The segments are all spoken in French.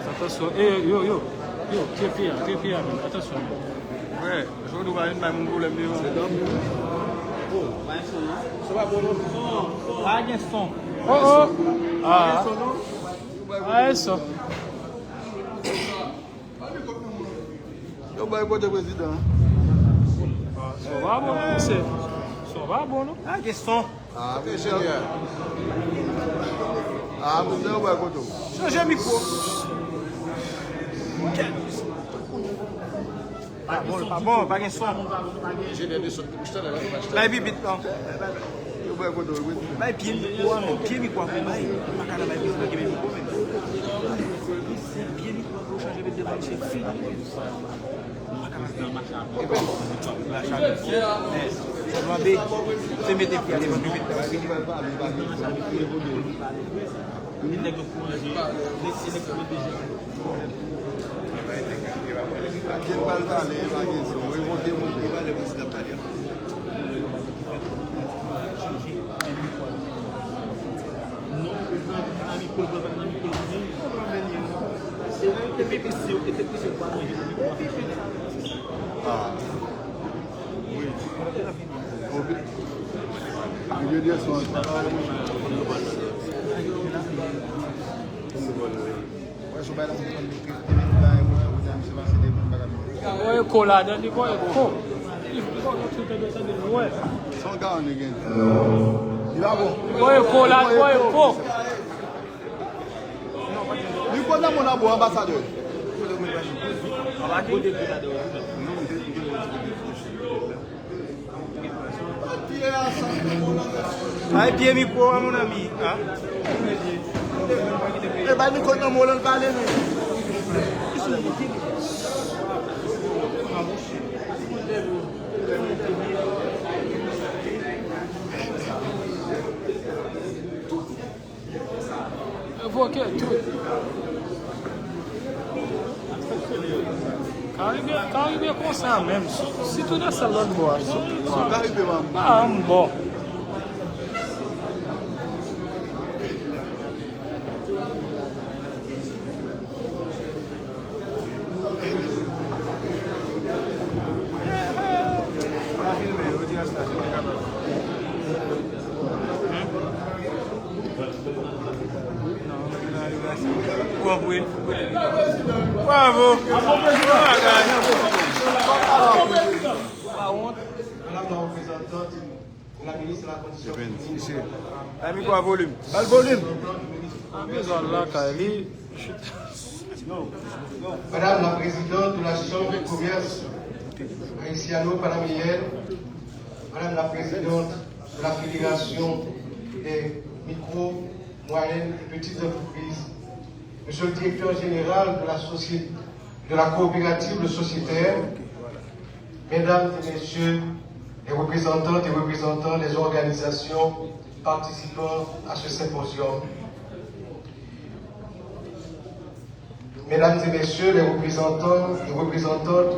Attention, yo, pied, attention. Ouais, je dois aller dans mon problème. Oh. Ah, ça. Eu vai botar presidente. Ça va bon, c'est. Ça va bon, non? Ah, questão. Ah, mais c'est bien. Ah, mais não vai botar. Ça j'ai mis quoi? Ah, bon, pas de son. J'ai des sons. Là, il vite là. Eu vai botar. Vai pied quoi? Pied mi quoi? Vai. Pas cada vai pied mi quoi? Pied mi quoi? Pour changer de démarche, c'est fini. Ça doit bien. Se mettre pied aller, Aquele vai estar ali, vai isso. Eu vou ter muito que vai levar esse da palha. Ah. Oui. Milieu de som. Ouais, collade, il quoi, ouais. Son gars, on est gain. Il va bon. Ouais, collade, ouais, faux. Il faut dans mon abo ambassadeur. Vai pied mi quoi, mon ami? Eh ben, nous connaissons le parler. Ok, tout. Quand il est comme ça même, si tu as ça l'autre bois, ah bon. Bravo. Madame la représentante, la ministre de la Condition féminine. Ami quoi volume? Pas le volume. Madame la présidente de la Chambre de commerce haïtiano-panaméenne, Madame la présidente de la Fédération des micro, moyennes et petites entreprises, Monsieur le directeur général de la coopérative sociétaire, Mesdames et Messieurs les représentantes et représentants des organisations participant à ce symposium, Mesdames et Messieurs les représentants et représentantes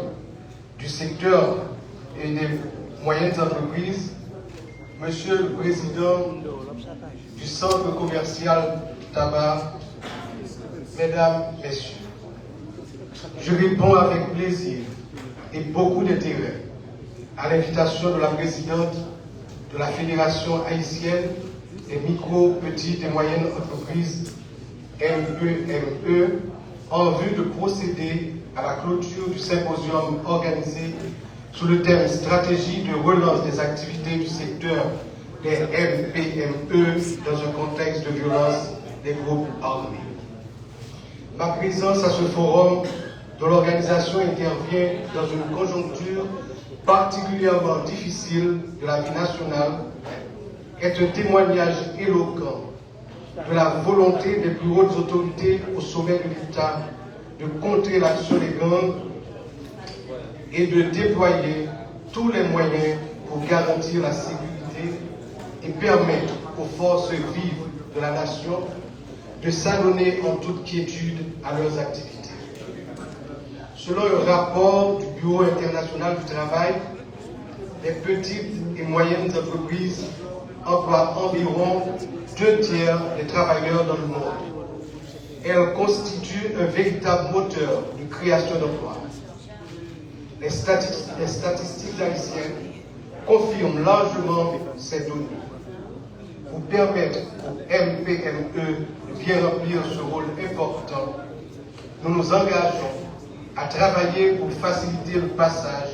du secteur et des moyennes entreprises, Monsieur le Président du Centre commercial Tabac, Mesdames, Messieurs, je réponds avec plaisir et beaucoup d'intérêt à l'invitation de la présidente de la Fédération haïtienne des micro, petites et moyennes entreprises, MEME, en vue de procéder à la clôture du symposium organisé sous le thème Stratégie de relance des activités du secteur des MPME dans un contexte de violence des groupes armés. Ma présence à ce forum, dont l'organisation intervient dans une conjoncture particulièrement difficile de la vie nationale, est un témoignage éloquent de la volonté des plus hautes autorités au sommet de l'État de contrer l'action des gangs et de déployer tous les moyens pour garantir la sécurité et permettre aux forces vives de la nation de s'adonner en toute quiétude à leurs activités. Selon un rapport du Bureau international du travail, les petites et moyennes entreprises emploient environ 2/3 des travailleurs dans le monde. Elles constituent un véritable moteur de création d'emplois. Les statistiques haïtiennes confirment largement ces données. Pour permettre au MPME de bien remplir ce rôle important, nous nous engageons à travailler pour faciliter le passage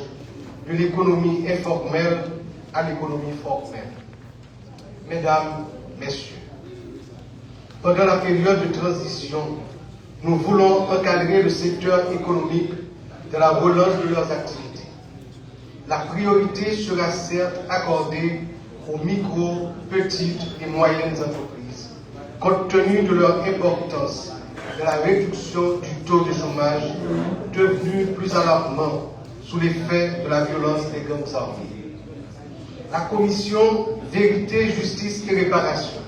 de l'économie informelle à l'économie formelle. Mesdames, Messieurs, pendant la période de transition, nous voulons encadrer le secteur économique de la relance de leurs activités. La priorité sera certes accordée aux micro, petites et moyennes entreprises, compte tenu de leur importance de la réduction du taux de chômage devenu plus alarmant sous l'effet de la violence des gangs armés. La commission Vérité, Justice et Réparation,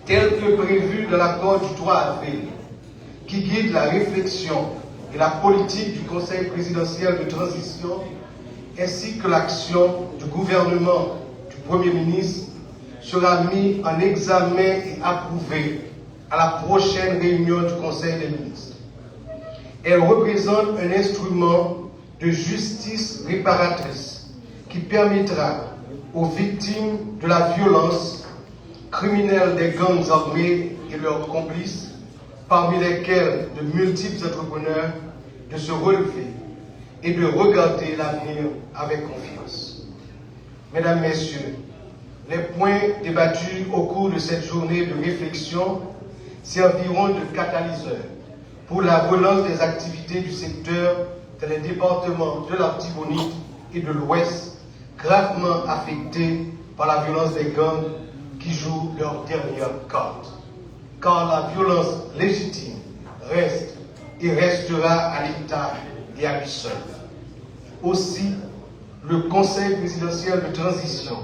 telle que prévue dans l'accord du 3 avril, qui guide la réflexion et la politique du Conseil présidentiel de transition, ainsi que l'action du gouvernement du Premier ministre, sera mis en examen et approuvé à la prochaine réunion du Conseil des ministres. Elle représente un instrument de justice réparatrice qui permettra aux victimes de la violence criminelle des gangs armés et leurs complices, parmi lesquels de multiples entrepreneurs, de se relever et de regarder l'avenir avec confiance. Mesdames, Messieurs, les points débattus au cours de cette journée de réflexion serviront de catalyseur pour la relance des activités du secteur dans les départements de l'Artibonite et de l'Ouest, gravement affectés par la violence des gangs qui jouent leur dernière carte. Car la violence légitime reste et restera à l'État et à lui seul. Aussi, le Conseil présidentiel de transition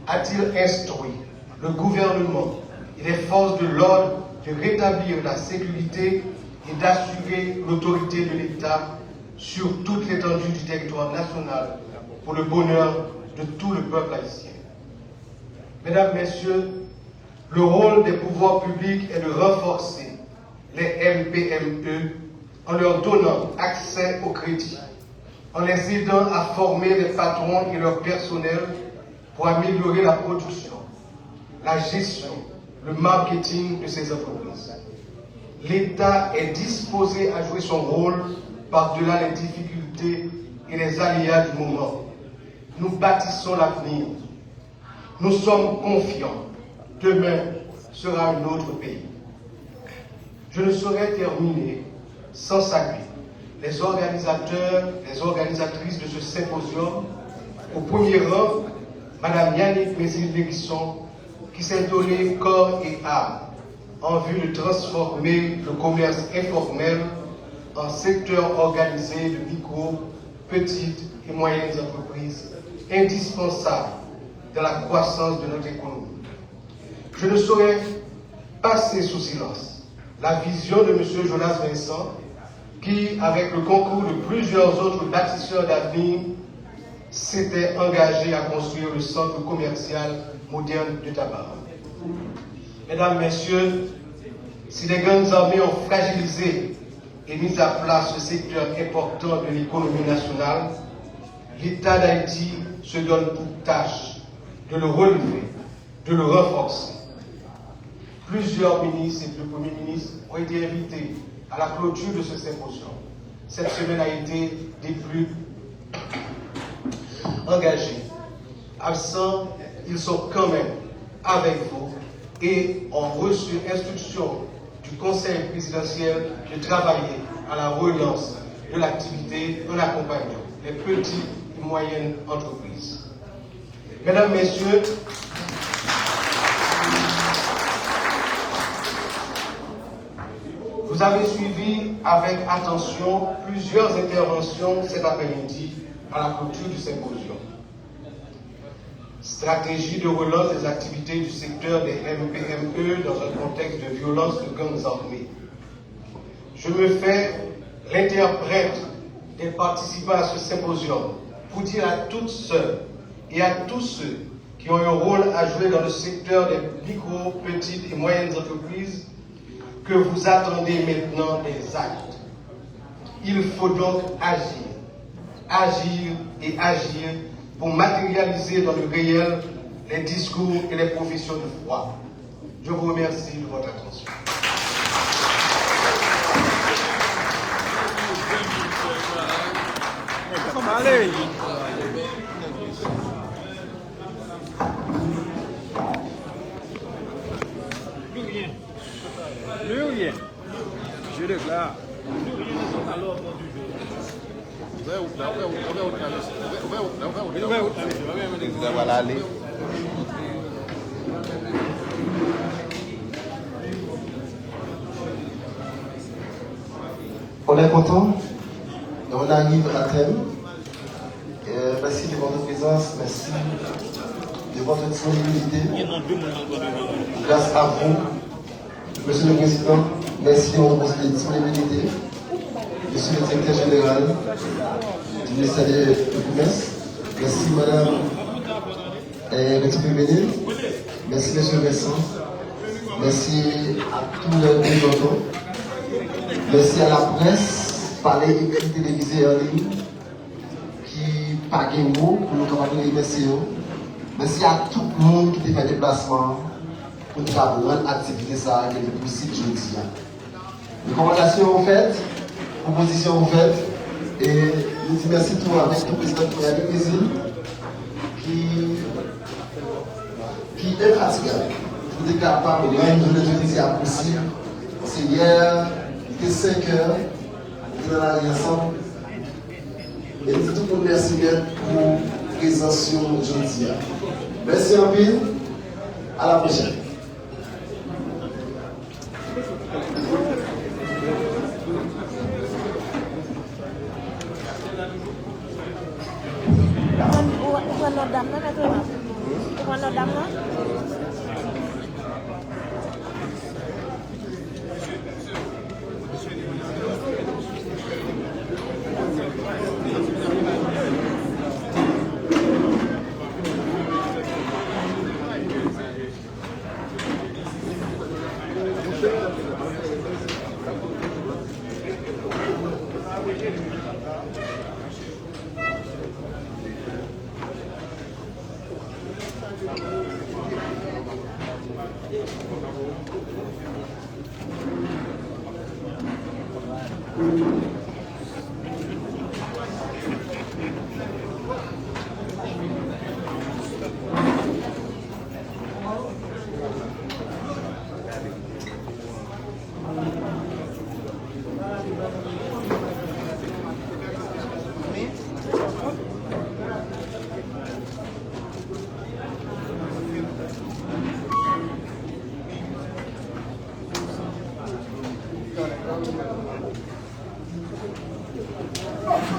a-t-il instruit le gouvernement et les forces de l'ordre de rétablir la sécurité et d'assurer l'autorité de l'État sur toute l'étendue du territoire national pour le bonheur de tout le peuple haïtien. Mesdames, Messieurs, le rôle des pouvoirs publics est de renforcer les MPME en leur donnant accès au crédit, en les aidant à former les patrons et leur personnel pour améliorer la production, la gestion, le marketing de ces entreprises. L'État est disposé à jouer son rôle par-delà les difficultés et les aléas du moment. Nous bâtissons l'avenir. Nous sommes confiants. Demain sera un autre pays. Je ne saurais terminer sans saluer les organisateurs, les organisatrices de ce symposium, au premier rang, Madame Yannick Mézil-Lérisson, qui s'est donné corps et âme en vue de transformer le commerce informel en secteur organisé de micro, petites et moyennes entreprises, indispensables dans la croissance de notre économie. Je ne saurais passer sous silence la vision de M. Jonas Vincent, qui, avec le concours de plusieurs autres bâtisseurs d'avenir, s'était engagé à construire le centre commercial moderne de Tabar. Mesdames, Messieurs, si les gangs armés ont fragilisé et mis à plat ce secteur important de l'économie nationale, l'État d'Haïti se donne pour tâche de le relever, de le renforcer. Plusieurs ministres et le Premier ministre ont été invités à la clôture de ce symposium. Cette semaine a été des plus engagés. Absents, ils sont quand même avec vous et ont reçu instruction du Conseil présidentiel de travailler à la relance de l'activité en accompagnant les petites et moyennes entreprises. Mesdames, Messieurs, vous avez suivi avec attention plusieurs interventions cet après-midi à la clôture du symposium. Stratégie de relance des activités du secteur des MPME dans un contexte de violence de gangs armés. Je me fais l'interprète des participants à ce symposium pour dire à toutes ceux et à tous ceux qui ont un rôle à jouer dans le secteur des micro, petites et moyennes entreprises que vous attendez maintenant des actes. Il faut donc agir, agir et agir pour matérialiser dans le réel les discours et les professions de foi. Je vous remercie de votre attention. Allez. Julien, je déclare. On est content et on arrive à thème. Merci de votre présence, merci de votre disponibilité. Grâce à vous, Monsieur le Président, merci de votre disponibilité. Monsieur le Directeur Général du ministère du Commerce, merci Madame République, merci Monsieur Vincent, merci à tous les représentants, merci à la presse, parler, écrit, télévisé en ligne, qui parle mot pour nous capables de remercier. Merci à tout le monde qui a fait déplacement pour rendre l'activité ça qui est possible aujourd'hui. Recommandations faites, propositions faites, et nous disons merci tout avec le président de la plaisir qui est fatigable. Pour être capable de rendre une journée possible. C'est hier, il était 5 heures, on est dans la ensemble. Et tout le monde merci bien pour la présence aujourd'hui. Merci en pile, à la prochaine.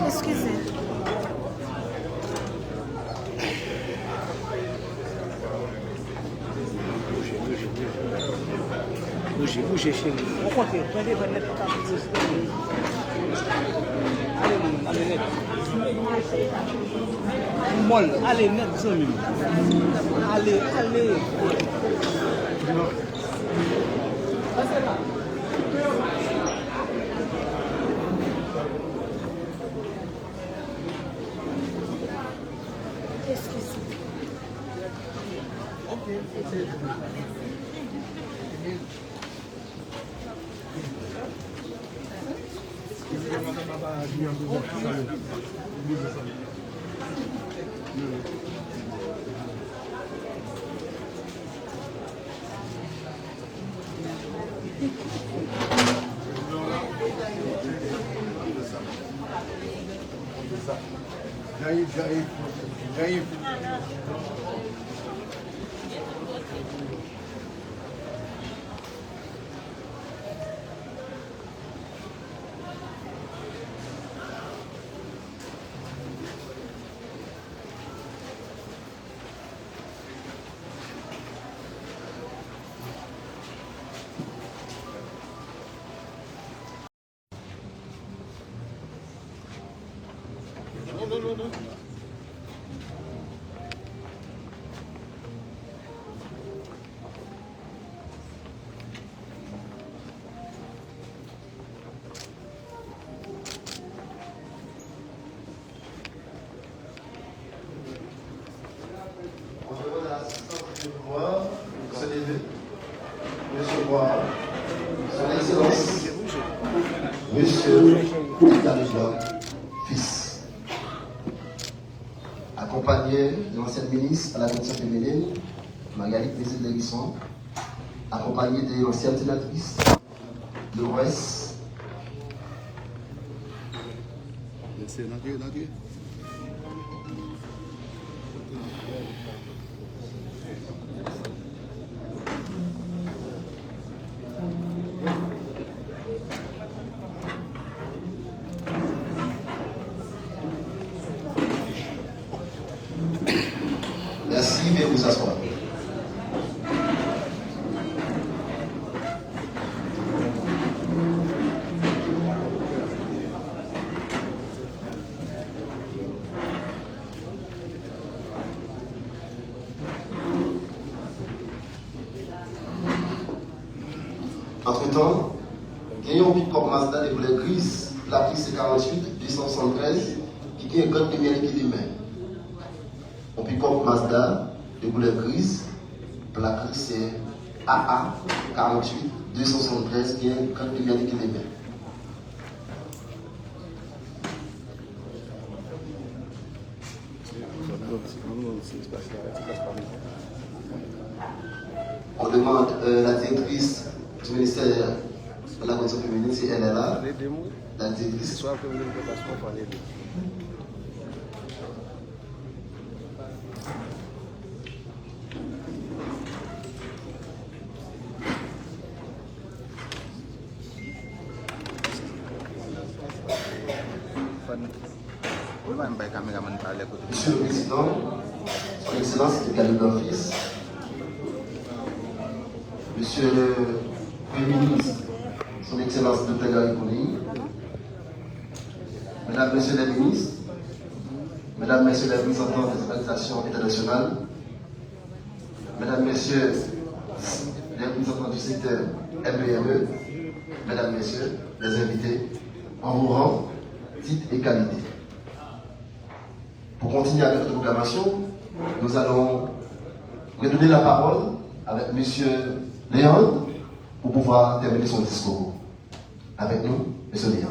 Excusez. Bougez, chérie. Pourquoi tu es allez, net. Molle, allez, net, ça, allez. Jair. Monsieur Daliblanc, fils, accompagné de l'ancienne ministre à la Commission féminine, Marguerite Mézil-Léguisson, accompagné de l'ancienne sénatrice de l'Ouest, merci, veuillez vous asseoir. Entre-temps, gagnons un pick-up Mazda des couleurs grises, plaqué C48 273, qui est un code de lumière qui est main. Un pick-up Mazda de couleur grise, plaqué c'est AA 48 273, qui est un code de lumière qui est main. On demande la directrice du ministère de la Condition féminine, si elle est là. La directrice. Monsieur le Président, Son Excellence le Daliblanc fils, Monsieur le Premier ministre, Son Excellence Dr. Gary Coney, Mesdames, Messieurs les ministres, Mesdames, Messieurs les représentants des organisations internationales, Mesdames, Messieurs les représentants du secteur MPME, Mesdames, Messieurs les invités, en vos rangs, titre et qualité. Pour continuer avec notre proclamation, nous allons redonner la parole avec M. Léon pour pouvoir terminer son discours. Avec nous, M. Léon.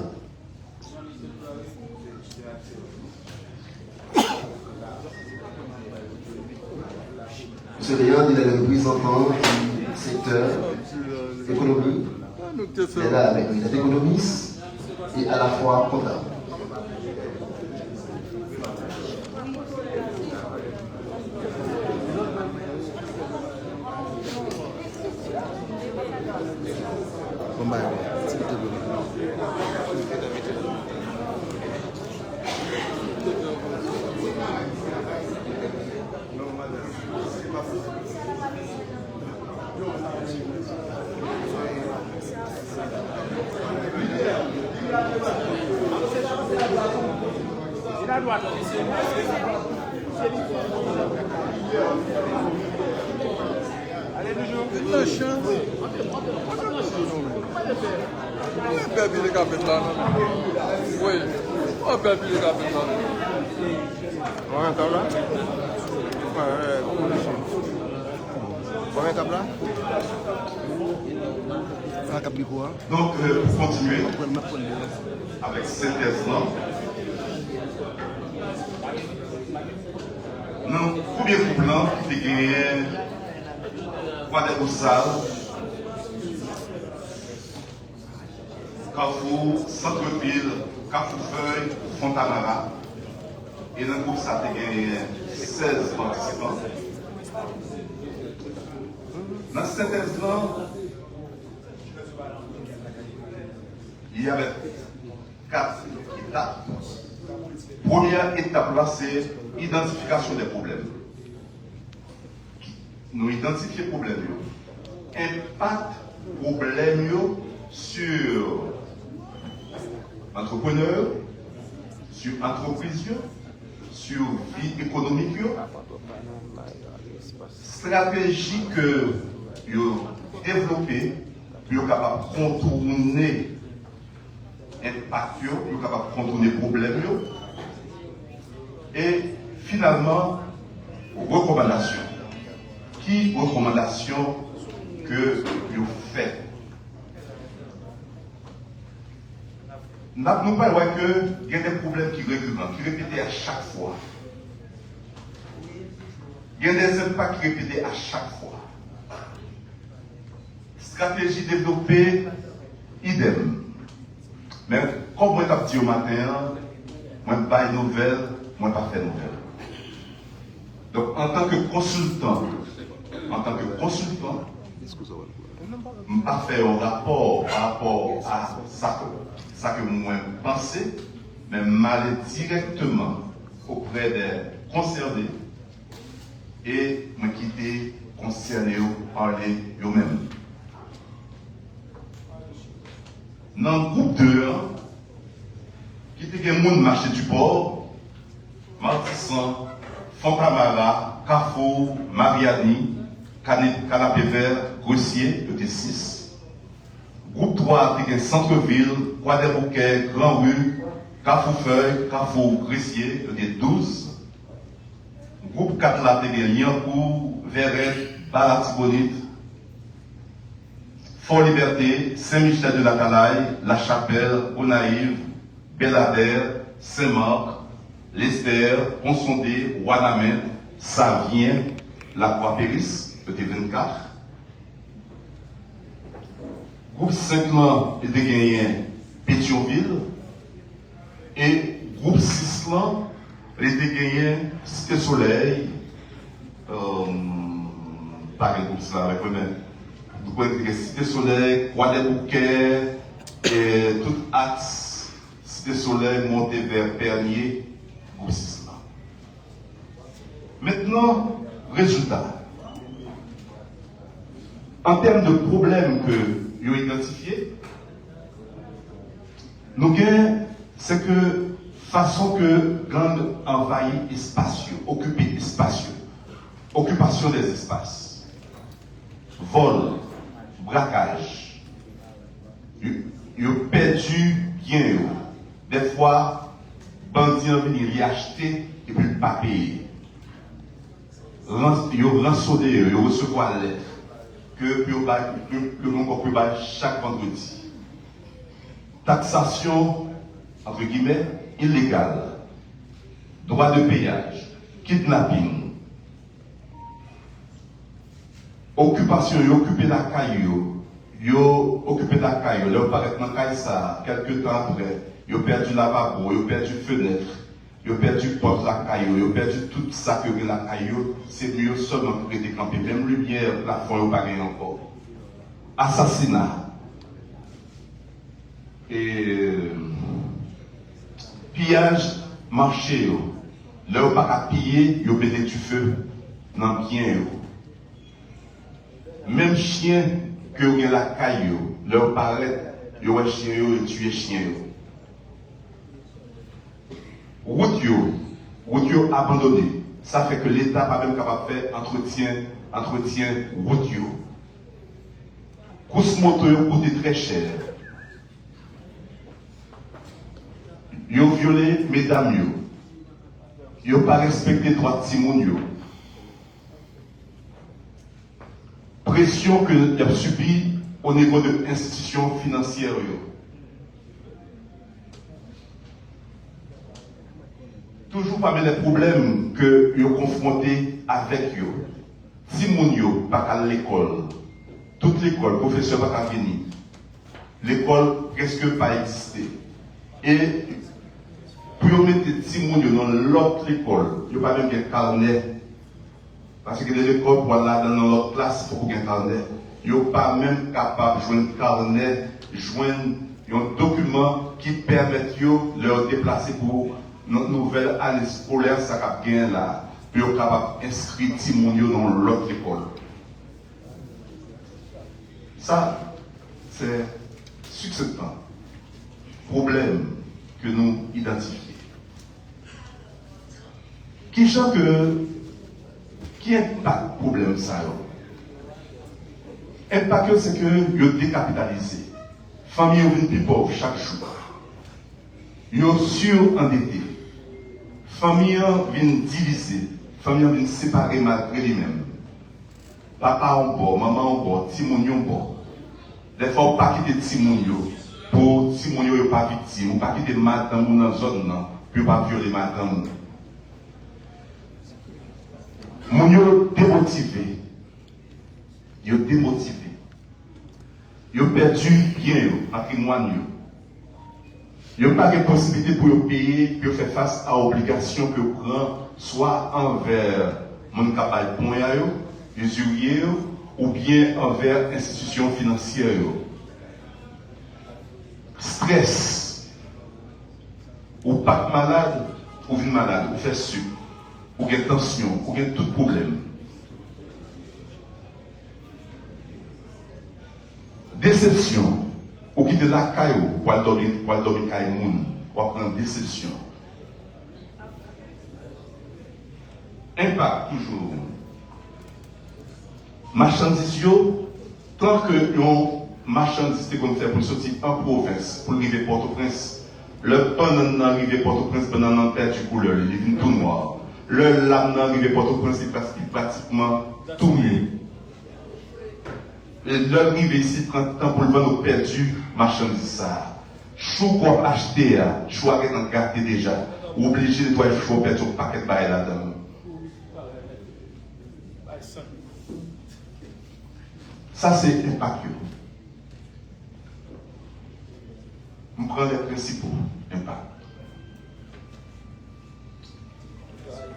M. Léon, il est le représentant du secteur économie. Il est là avec nous. Il est économiste et à la fois comptable. Donc, pour continuer avec cette thèse-là, non, combien de plans qui fait gagner quoi des salles, Carrefour, Centre-Ville, Carrefour-Feuille, Fontanara, et dans le groupe ça a gagné 16 participants. Dans cette thèse-là, il y avait 4 étapes. Première étape là, c'est l'identification des problèmes. Nous identifions les problèmes. Impact problème sur entrepreneurs, sur entreprises, sur vie économique, stratégie que vous développez pour être capable de contourner l'impact, pour être capable de contourner les problèmes. Et finalement, recommandations. Qui recommandations que vous faites? nous ne pas que il y a des problèmes qui récurrents, qui répétés à chaque fois. Il y a des impacts qui répétés à chaque fois. Stratégie développée, idem. Mais comme moi t'ai dit au matin, moi je pas une nouvelle, moi pas fait nouvelle. Donc en tant que consultant, je ne pas faire un rapport par rapport à ça que moi pensais, mais m'aller directement auprès des concernés et me quitter concernés parler eux-mêmes. Dans le groupe 2, qui était un monde marché du port, Martissan, Fontamara, Carrefour, Mariani, Canapé Vert, Grossier, c'était 6. Groupe 3, c'était Centre-Ville, Croix des Bouquets, Grand Rue, Carrefour Feuille, Carrefour Grossier, c'était 12. Groupe 4, là, c'était Liancourt, Verret, Balatibonite, Fort Liberté, Saint-Michel de la Talaille, La Chapelle, Onaïve, Belladère, Saint-Marc, Lester, Ponsondé, Ouanamet, Savien, La Croix-Péris, petit 24. Groupe 5 là, était gagné Pétionville. Et groupe 6 là, était gagné Cité Soleil. Pas un groupe ça, avec moi-même. Vous pouvez Cité Soleil, Croix des Bouquets, et tout axe, Cité Soleil, monté vers Pernier, groupe 6 là. Maintenant, résultat. En termes de problèmes que vous avez identifiés, nous gagnons, c'est que façon que gang envahit espace, occuper espace, occupation des espaces, vol, braquage, ils ont perdu bien. Des fois, bandits ont venu y acheter et puis pas payer. Ils ont rançonné, ils ont reçu la lettre que l'on peut battre chaque vendredi. Taxation, entre guillemets, illégale. Droit de payage. Kidnapping. Occupation, ils ont occupé la caillou. Ils ont occupé la caillou. Ils ont paraît dans la caille ça, quelques temps après. Ils ont perdu lavabo, ils ont perdu fenêtre. Ils ont perdu porte la caillou, ils ont perdu tout ça que la caillou, c'est mieux seulement pour décamper. Même lumière, la foi, ils n'ont pas gagné encore. Assassinat. Et pillage, marché. Là, ils n'ont pas piller, ils ont pété du feu dans le bien. Même chien que vous avez la caillou, là, ils paraît, ils ont chien, ils ont tué chien. Route abandonnée. Ça fait que l'État n'est pas même capable de faire entretien route. Course moto coûte très cher. Ils ont violé mesdames. Ils n'ont pas respecté les droits de Timon. Pression que ils ont subie au niveau de l'institution financière. Toujours parmi les problèmes que vous confrontés avec eux. Si vous pas à l'école, toute l'école, professeur pas venir, l'école presque pas existé. Et pour mettre Timoun dans l'autre école, il n'y a pas même un carnet. Parce que l'école, voilà, dans l'autre classe, il faut qu'il y ait un carnet. Il n'y a pas même capable de joindre un carnet, joindre un document qui permet de leur déplacer pour notre nouvelle année scolaire, ça va bien là, pour être capable d'inscrire Timonio dans l'autre école. Ça, c'est succinctement problème que nous identifions. Qui impacte le problème ça? Impact, c'est que vous décapitalisé. Famille est plus pauvre chaque jour. Vous surendetté. Famille vient diviser, famille vient séparer malgré lui-même. Papa en bord, maman en bord, Timoun en bord. Des fois, pas quitter Timoun pour si mon yo pas victime, ou pas quitter madame dans zone non, puis pas violer madame. Mon yo démotivé. Yo démotivé. Yo perdu bien yo, patrimoine yo. Yo pas de possibilité pour yo payer, pour faire face à obligations que yo prend soit envers mon capable point yo, usurier ou bien envers institutions financières yo. Stress, ou pas malade, ou vin malade, ou fait sucre, ou gen tension, ou gen tout problème. Déception, ou quitter la caillou, pour aller dormir caillou moun, ou prendre déception. Impact toujours. Marchandise, tant que yon marchandise qu'on fait pour sortir en province, pour arriver Port-au-Prince, le pan n'arrive Port-au-Prince pendant n'en perd du couleur, il est tout noir. Le lame n'arrive Port-au-Prince, il pratiquement tout mieux. Et l'arrivée ici prend temps pour le vendre perdu, marchandise ça. Chou qu'on acheter, chou avec un gâté déjà, obligé de toi chou perdre un paquet de bail là-dedans. Ça c'est impact. On prend les principaux impacts.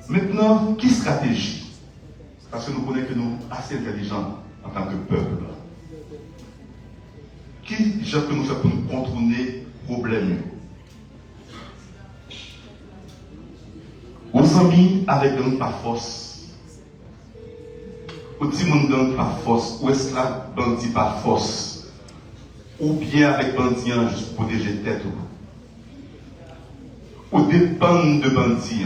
Maintenant, qui stratégie? Parce que nous connaissons que nous sommes assez intelligents en tant que peuple. Qui genre que nous faisons pour nous contourner le problème? Aux amis avec nous par force. Au petit monde donne par force, ou esclave bandit par force, ou bien avec bandit juste pour protéger tête. Ou dépend de bandit.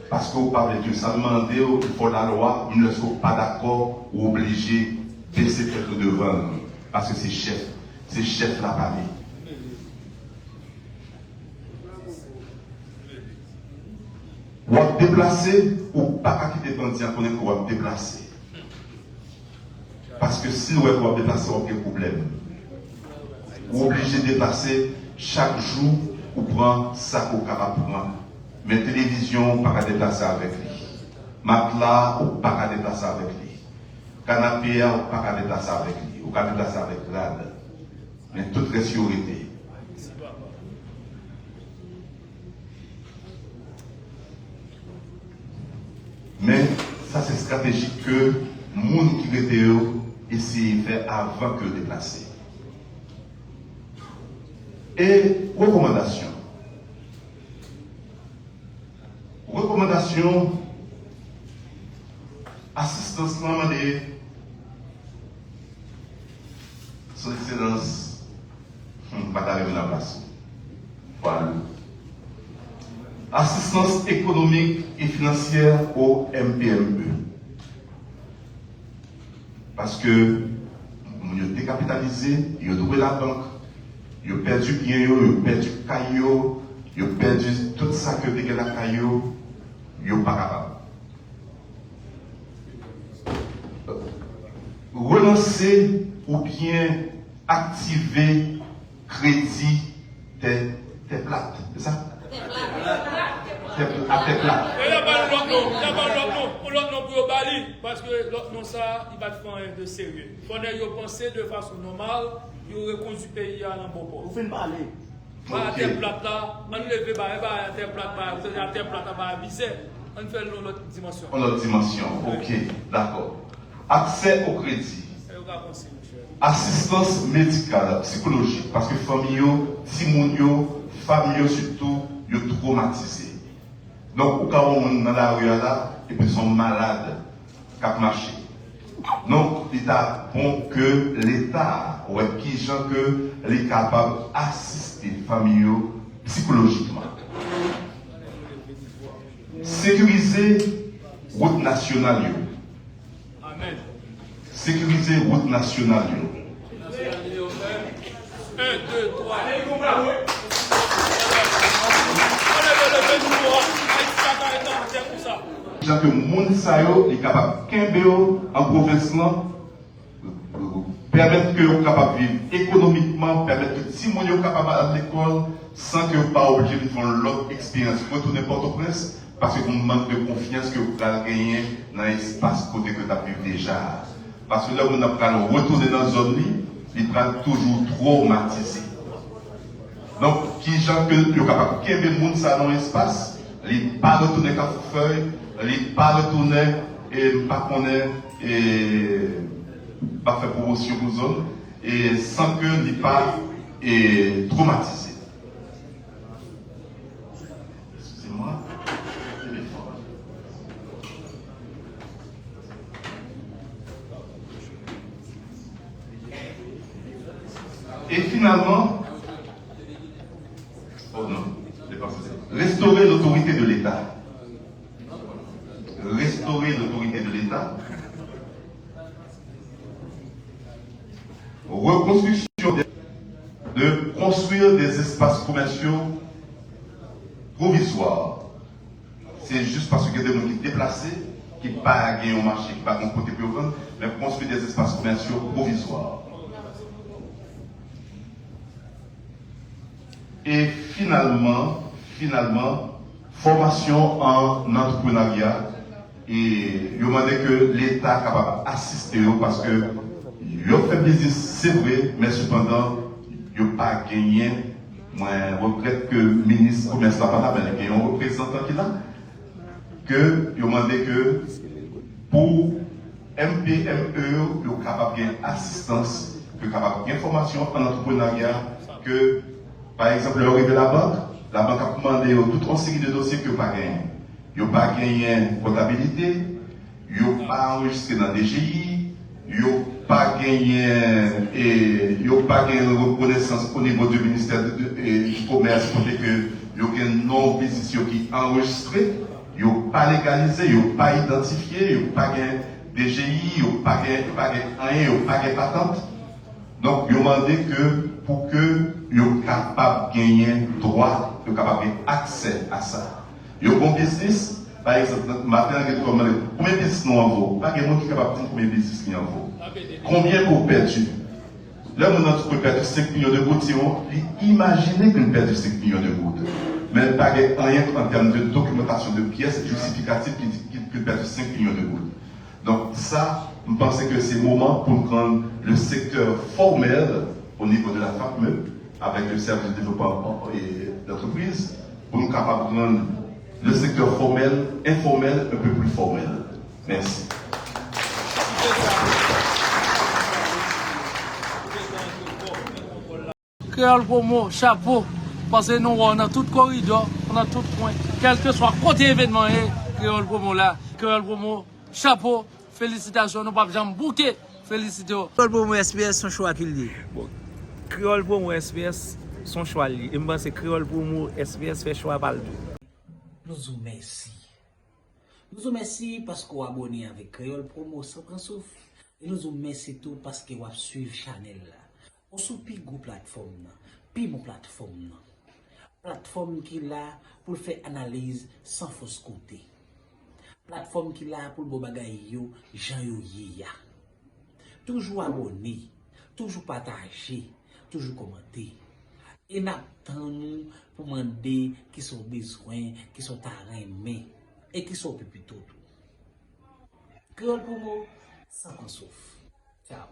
Parce que vous parlez de ça, demandez, il faut la loi, vous ne serez pas d'accord ou obligé de baisser tête devant. Parce que c'est chef la parler. Ou à déplacer, ou pas quitter bandit, on connaît qu'on va déplacer. Parce que si nous devons déplacer, on a des problèmes. Vous êtes obligé de déplacer chaque jour, ou prendre ça qu'on capable de prendre. Mais télévision, on ne peut pas déplacer avec lui. Matelas, on ne peut pas déplacer avec lui. Canapé, on ne peut pas déplacer avec lui. On peut pas déplacer avec l'âne. Mais toute sécurité. Mais ça, c'est stratégique que les gens qui étaient essayer de faire avant que déplacer. Et recommandation. Recommandation, assistance demandée, son excellence, pas d'arriver la place. Voilà. Assistance économique et financière au MPME. Parce que ils ont décapitalisé, ils ont doué la banque, ils ont perdu bien, ils ont perdu caillou, ils ont perdu tout ça que dégage la caillou, ils n'ont pas capable. Relancer ou bien activer crédit des plates, c'est ça? À tes plates. Il n'y a pas l'autre nom pour Bali, parce que l'autre nom, ça, il va faire de sérieux. Il faut penser de façon normale, il aurait conduit le pays à l'embauche. Vous faites parler. À tes plates là, on lève à tes plates à viser, on fait l'autre dimension. L'autre dimension, ok, d'accord. Accès au crédit. Assistance médicale, psychologique, parce que famille, timounio, famille surtout, ils sont traumatisés. Donc, au cas où on est dans la rue là, et puis ils sont malades, cap marché. Donc, il est bon que l'État, ou qui gens que est capable d'assister les familles psychologiquement. Sécuriser route nationale. Amen. Sécuriser route nationale. 1, 2, 3. Que moun sa yo est capable de en province permettre que vous capable de vivre économiquement, permettre que si vous êtes capable à l'école sans que vous pas obligé de faire l'autre expérience, retourner Port-au-Prince, parce que vous manque de confiance que vous allez gagner dans l'espace côté que vous avez déjà. Parce que là, vous allez retourner dans la zone, il sera toujours traumatisé. Donc, qui gens que vous capable de quitter le monde dans l'espace, il ne pas retourner à feuille, il ne pas retourner et pas connaître et pas faire promotion pour zone et sans que il pas traumatisé. Excusez-moi. Et finalement, oh non, restaurer l'autorité de l'État. Restaurer l'autorité de l'État. Reconstruction de construire des espaces commerciaux provisoires. C'est juste parce qu'il y a des gens qui sont déplacés, qui ne peuvent pas gagner au marché, qui ne peuvent pas côté pour vendre, mais construire des espaces commerciaux provisoires. Et finalement, formation en entrepreneuriat. Et je demandais que l'État soit capable d'assister parce que ils ont fait business, c'est vrai, mais cependant, ils n'ont pas gagné. Moi, je regrette que le ministre du Commerce n'a pas là, mais il y a un représentant qui est là. Que ils ont demandé que pour MPME, ils sont capables d'assistance, qu'ils sont capables d'information en entrepreneuriat, que par exemple, leur arrivé la banque a commandé toute une série de dossiers qu'ils n'ont pas gagné. Ils n'ont pas gagné comptabilité, ils n'ont pas enregistré dans DGI, ils n'ont pas gagné reconnaissance au niveau du ministère du Commerce, côté que ils ont un nom business qui est enregistré, ils n'ont pas légalisé, ils n'ont pas identifié, ils n'ont pas gagné DGI, ils n'ont pas gagné rien, ils n'ont pas gagné patente. Donc, ils ont demandé que pour que ils soient capables de gagner droit, ils soient capables de gagner accès à ça. Ils ont un business, par exemple, matin, combien de business nous en vaut? Pas de monde qui est capable de dire combien de business nous en vaut. Combien vous perdu? Là, mon entreprise perd 5 millions de gouttes, imaginez qu'on perd 5 millions de gouttes. Mais pas rien en termes de documentation de pièces justificatives qui perd 5 millions de gouttes. Donc, ça, je pense que c'est le moment pour prendre le secteur formel au niveau de la FAPME, avec le service de développement et d'entreprise, pour nous capables de rendre le secteur formel, informel, un peu plus formel. Merci. Créole Promo, chapeau, parce que nous, on a tout corridor, on a tout point, quel que soit côté événement, Créole Promo là, Créole Promo, chapeau, félicitations, nous pas besoin de bouquet, félicitations. Créole Promo SPS son choix qu'il dit. Bon, Créole Promo SPS son choix li. Et moi c'est Créole Promo SPS fait choix par le tout. Nous vous remercions. Nous vous remercions parce que vous abonnez avec Créole Promo sans prendre souffle. Et nous vous remercions tout parce que vous suivez Chanel là. On soupi go plateforme, puis mon plateforme. Plateforme qui là pour faire analyse sans fausse côté. Plateforme qui là pour le bagay yo, Jean yo ya. Toujours abonné, toujours partager, toujours commenter. Et n'attendons pour demander qui sont besoin, qui sont aimés et qui sont plus tout. Créole Promo, sans qu'on souffre. Ciao.